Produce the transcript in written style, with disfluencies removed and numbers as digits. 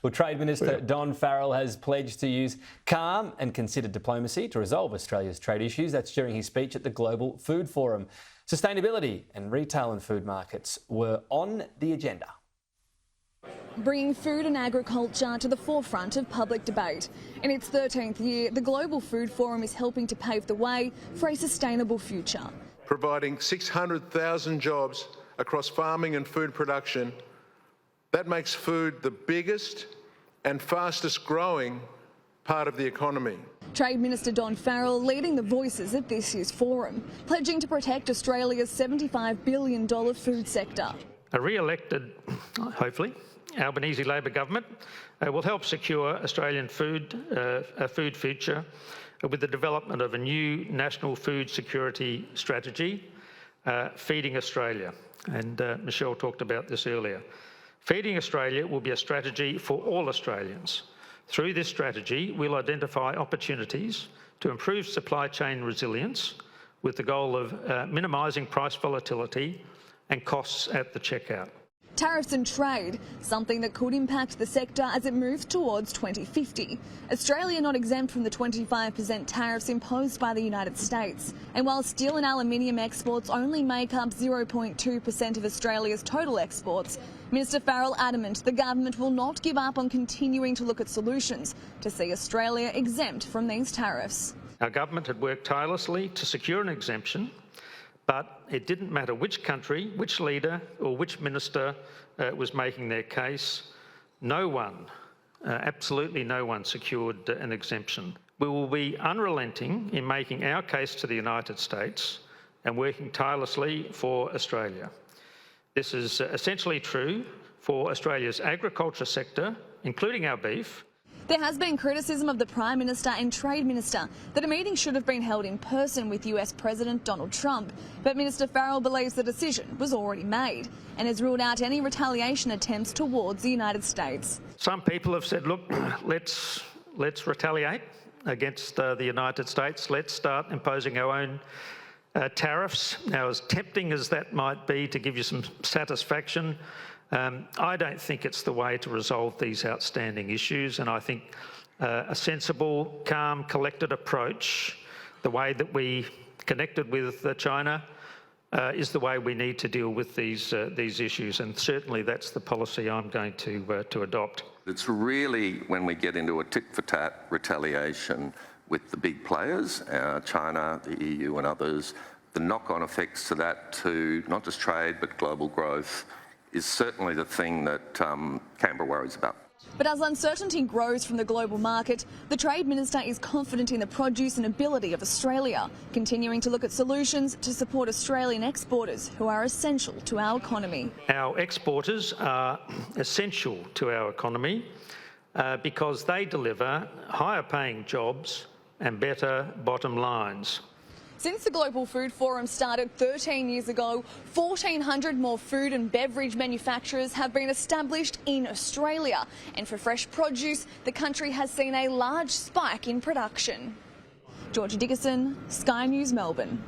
Well, Trade Minister Don Farrell has pledged to use calm and considered diplomacy to resolve Australia's trade issues. That's during his speech at the Global Food Forum. Sustainability and retail and food markets were on the agenda. Bringing food and agriculture to the forefront of public debate. In its 13th year, the Global Food Forum is helping to pave the way for a sustainable future. Providing 600,000 jobs across farming and food production, that makes food the biggest and fastest growing part of the economy. Trade Minister Don Farrell leading the voices at this year's forum, pledging to protect Australia's $75 billion food sector. A re-elected, hopefully, Albanese Labor government will help secure Australian food future with the development of a new national food security strategy, Feeding Australia. And Michelle talked about this earlier. Feeding Australia will be a strategy for all Australians. Through this strategy, we'll identify opportunities to improve supply chain resilience with the goal of minimising price volatility and costs at the checkout. Tariffs and trade, something that could impact the sector as it moves towards 2050. Australia not exempt from the 25% tariffs imposed by the United States. And while steel and aluminium exports only make up 0.2% of Australia's total exports, Minister Farrell adamant the government will not give up on continuing to look at solutions to see Australia exempt from these tariffs. Our government had worked tirelessly to secure an exemption, but it didn't matter which country, which leader or which minister was making their case. No one, absolutely no one, secured an exemption. We will be unrelenting in making our case to the United States and working tirelessly for Australia. This is essentially true for Australia's agriculture sector, including our beef. There has been criticism of the Prime Minister and Trade Minister that a meeting should have been held in person with US President Donald Trump. But Minister Farrell believes the decision was already made and has ruled out any retaliation attempts towards the United States. Some people have said, look, let's retaliate against the United States. Let's start imposing our own tariffs. Now, as tempting as that might be to give you some satisfaction, I don't think it's the way to resolve these outstanding issues, and I think a sensible, calm, collected approach, the way that we connected with China, is the way we need to deal with these issues, and certainly that's the policy I'm going to adopt. It's really when we get into a tit-for-tat retaliation with the big players, China, the EU and others, the knock-on effects to that, to not just trade but global growth, is certainly the thing that Canberra worries about. But as uncertainty grows from the global market, the Trade Minister is confident in the produce and ability of Australia, continuing to look at solutions to support Australian exporters who are essential to our economy. Our exporters are essential to our economy because they deliver higher paying jobs and better bottom lines. Since the Global Food Forum started 13 years ago, 1,400 more food and beverage manufacturers have been established in Australia. And for fresh produce, the country has seen a large spike in production. Georgia Dickerson, Sky News, Melbourne.